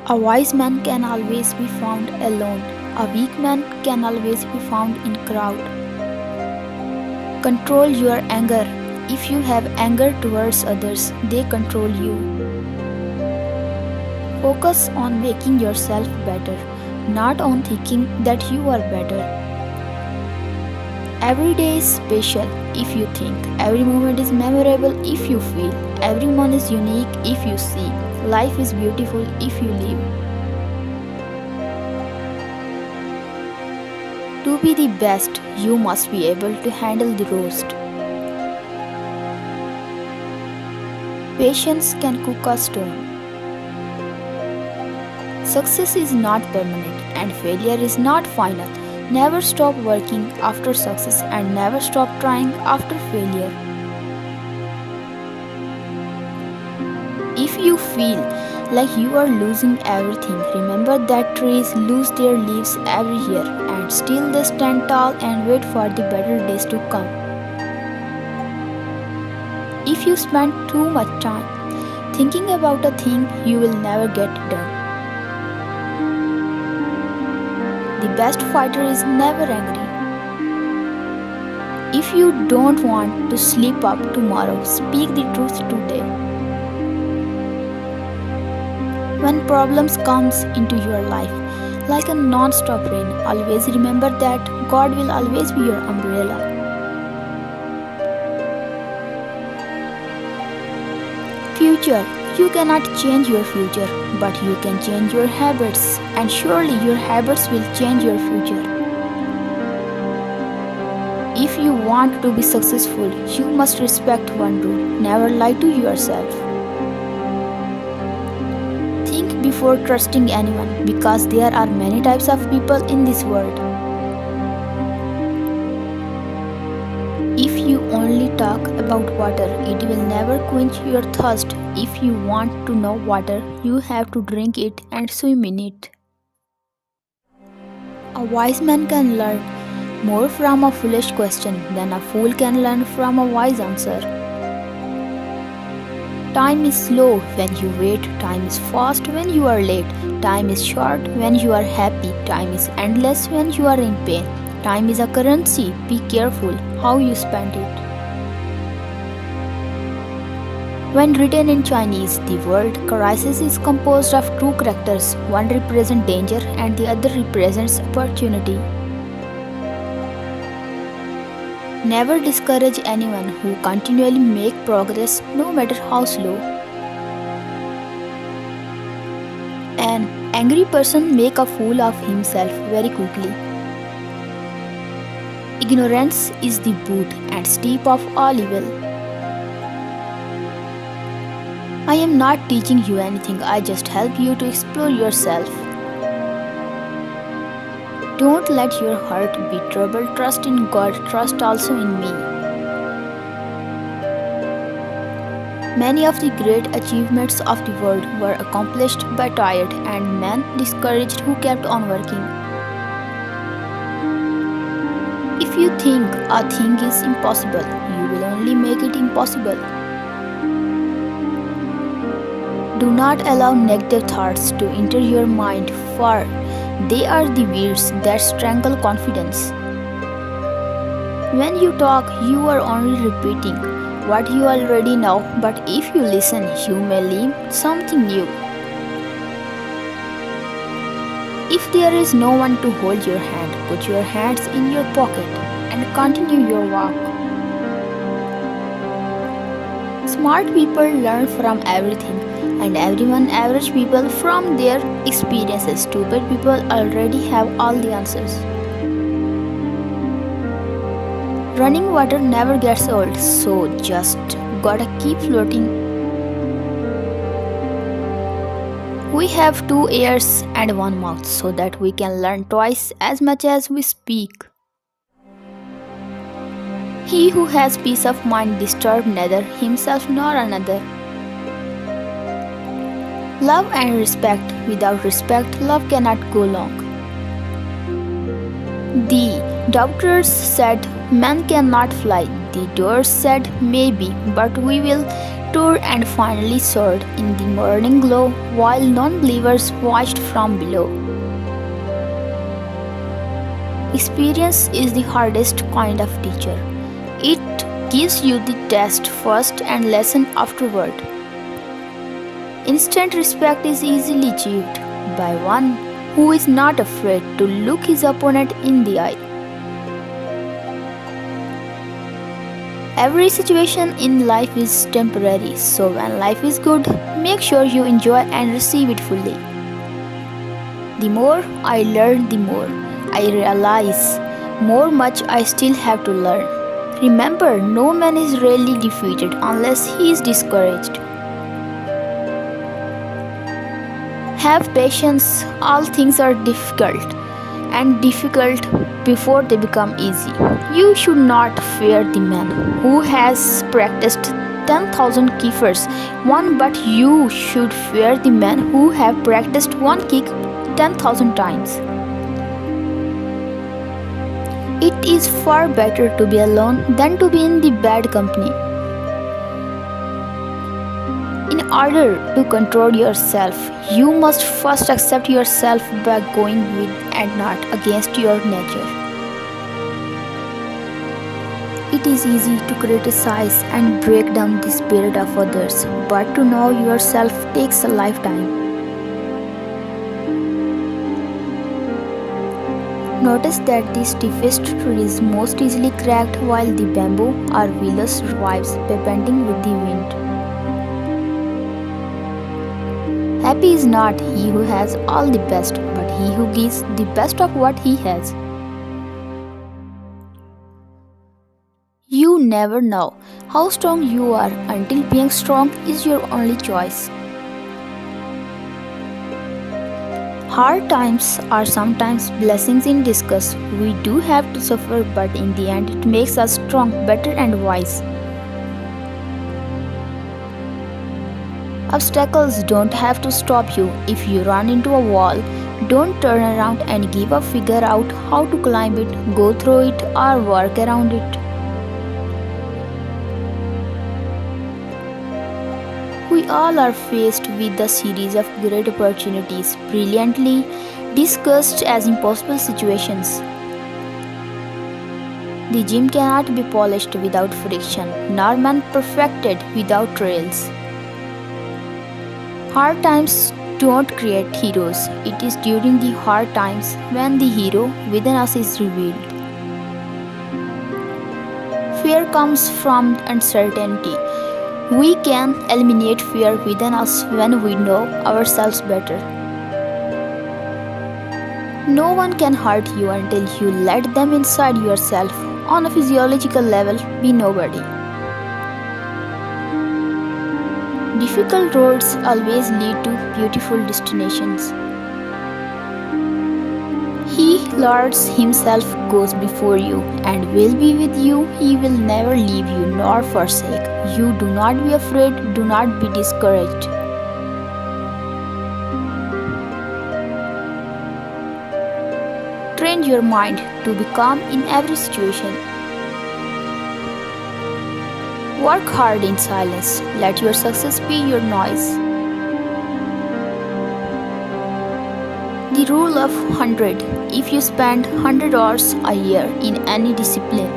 A wise man can always be found alone. A weak man can always be found in crowd. Control your anger. If you have anger towards others, they control you. Focus on making yourself better, not on thinking that you are better. Every day is special if you think. Every moment is memorable if you feel. Everyone is unique if you see. Life is beautiful if you live. To be the best, you must be able to handle the roast. Patience can cook a stone. Success is not permanent and failure is not final. Never stop working after success and never stop trying after failure. If you feel like you are losing everything, remember that trees lose their leaves every year and still they stand tall and wait for the better days to come. If you spend too much time thinking about a thing, you will never get done. The best fighter is never angry. If you don't want to sleep up tomorrow, speak the truth today. When problems comes into your life, like a non-stop rain, always remember that God will always be your umbrella. Future. You cannot change your future, but you can change your habits, and surely your habits will change your future. If you want to be successful, you must respect one rule: never lie to yourself. Think before trusting anyone because there are many types of people in this world. If you only talk about water, it will never quench your thirst. If you want to know water, you have to drink it and swim in it. A wise man can learn more from a foolish question than a fool can learn from a wise answer. Time is slow when you wait, time is fast when you are late, time is short when you are happy, time is endless when you are in pain. Time is a currency, be careful how you spend it. When written in Chinese, the word crisis is composed of two characters. One represents danger and the other represents opportunity. Never discourage anyone who continually make progress no matter how slow. An angry person make a fool of himself very quickly. Ignorance is the root and steep of all evil. I am not teaching you anything, I just help you to explore yourself. Don't let your heart be troubled, trust in God, trust also in me. Many of the great achievements of the world were accomplished by tired and men discouraged who kept on working. If you think a thing is impossible, you will only make it impossible. Do not allow negative thoughts to enter your mind, for they are the weeds that strangle confidence. When you talk, you are only repeating what you already know, but if you listen, you may learn something new. If there is no one to hold your hand, put your hands in your pocket and continue your walk. Smart people learn from everything, and everyone average people from their experiences. Stupid people already have all the answers. Running water never gets old, so just gotta keep floating. We have two ears and one mouth so that we can learn twice as much as we speak. He who has peace of mind disturbs neither himself nor another. Love and respect. Without respect, love cannot go long. The doubters said, man cannot fly. The doers said, maybe, but we will stood and finally soared in the morning glow while non believers watched from below. Experience is the hardest kind of teacher. It gives you the test first and lesson afterward. Instant respect is easily achieved by one who is not afraid to look his opponent in the eye. Every situation in life is temporary, so when life is good, make sure you enjoy and receive it fully. The more I learn, the more I realize more much I still have to learn. Remember, no man is really defeated unless he is discouraged. Have patience, all things are difficult and difficult before they become easy. You should not fear the man who has practiced 10,000 kickers one, but you should fear the man who have practiced one kick 10,000 times. It is far better to be alone than to be in the bad company. In order to control yourself, you must first accept yourself by going with and not against your nature. It is easy to criticize and break down the spirit of others, but to know yourself takes a lifetime. Notice that the stiffest tree is most easily cracked while the bamboo or willow survives by bending with the wind. Happy is not he who has all the best, but he who gives the best of what he has. You never know how strong you are until being strong is your only choice. Hard times are sometimes blessings in disguise. We do have to suffer, but in the end, it makes us strong, better, and wise. Obstacles don't have to stop you. If you run into a wall, don't turn around and give up. Figure out how to climb it, go through it, or work around it. We all are faced with a series of great opportunities, brilliantly discussed as impossible situations. The gym cannot be polished without friction, nor man perfected without trials. Hard times don't create heroes. It is during the hard times when the hero within us is revealed. Fear comes from uncertainty. We can eliminate fear within us when we know ourselves better. No one can hurt you until you let them inside yourself. On a physiological level, be nobody. Difficult roads always lead to beautiful destinations. He, Lord Himself, goes before you and will be with you. He will never leave you nor forsake. You do not be afraid, do not be discouraged. Train your mind to be calm in every situation. Work hard in silence. Let your success be your noise. The rule of 100. If you spend 100 hours a year in any discipline,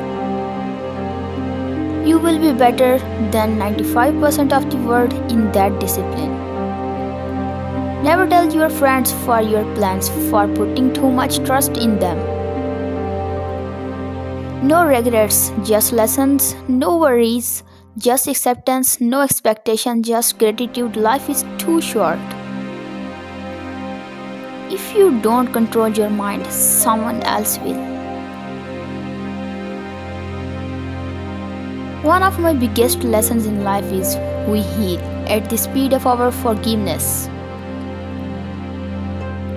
you will be better than 95% of the world in that discipline. Never tell your friends for your plans for putting too much trust in them. No regrets, just lessons. No worries, just acceptance. No expectation, just gratitude. Life is too short. If you don't control your mind, someone else will. One of my biggest lessons in life is we heal at the speed of our forgiveness.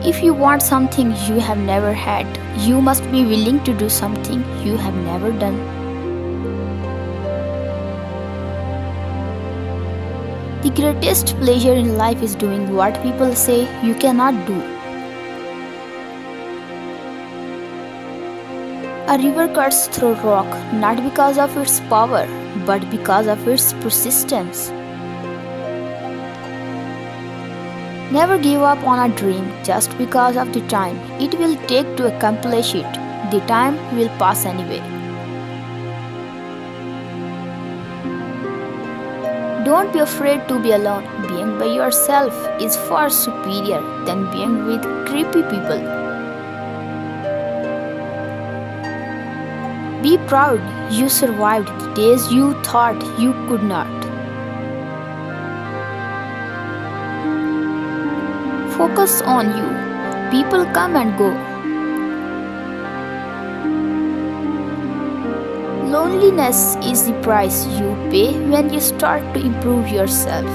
If you want something you have never had, you must be willing to do something you have never done. The greatest pleasure in life is doing what people say you cannot do. A river cuts through rock not because of its power, but because of its persistence. Never give up on a dream just because of the time it will take to accomplish it. The time will pass anyway. Don't be afraid to be alone. Being by yourself is far superior than being with creepy people. Be proud you survived the days you thought you could not. Focus on you. People come and go. Loneliness is the price you pay when you start to improve yourself.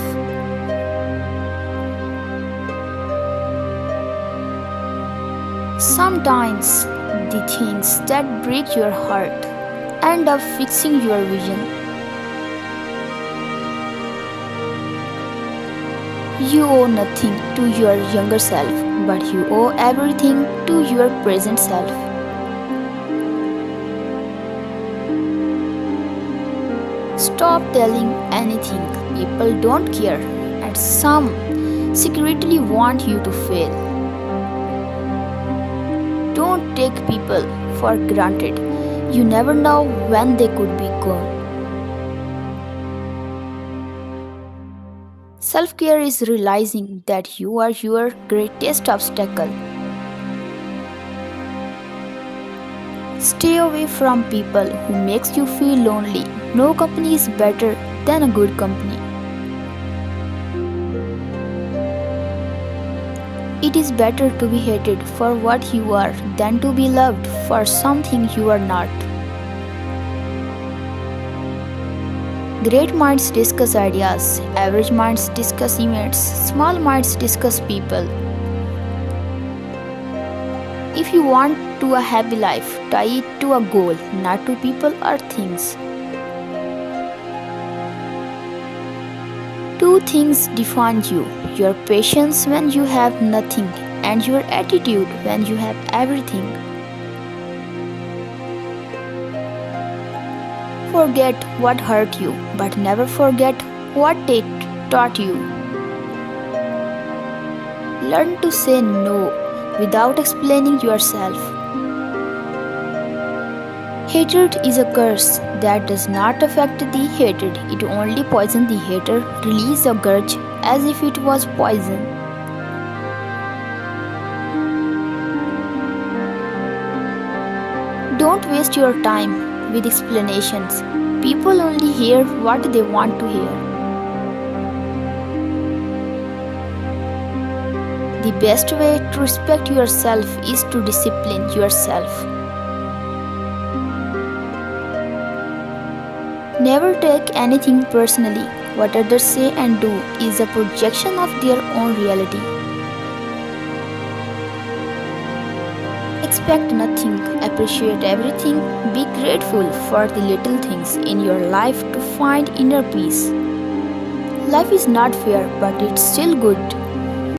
Sometimes the things that break your heart end up fixing your vision. You owe nothing to your younger self, but you owe everything to your present self. Stop telling anything. People don't care, and some secretly want you to fail. Don't take people for granted. You never know when they could be gone. Self-care is realizing that you are your greatest obstacle. Stay away from people who makes you feel lonely. No company is better than a good company. It is better to be hated for what you are than to be loved for something you are not. Great minds discuss ideas, average minds discuss events, small minds discuss people. If you want to a happy life, tie it to a goal, not to people or things. Two things define you: your patience when you have nothing, and your attitude when you have everything. Forget what hurt you, but never forget what it taught you. Learn to say no without explaining yourself. Hatred is a curse that does not affect the hated, it only poisons the hater. Release the grudge as if it was poison. Don't waste your time with explanations. People only hear what they want to hear. The best way to respect yourself is to discipline yourself. Never take anything personally. What others say and do is a projection of their own reality. Expect nothing, appreciate everything, be grateful for the little things in your life to find inner peace. Life is not fair, but it's still good.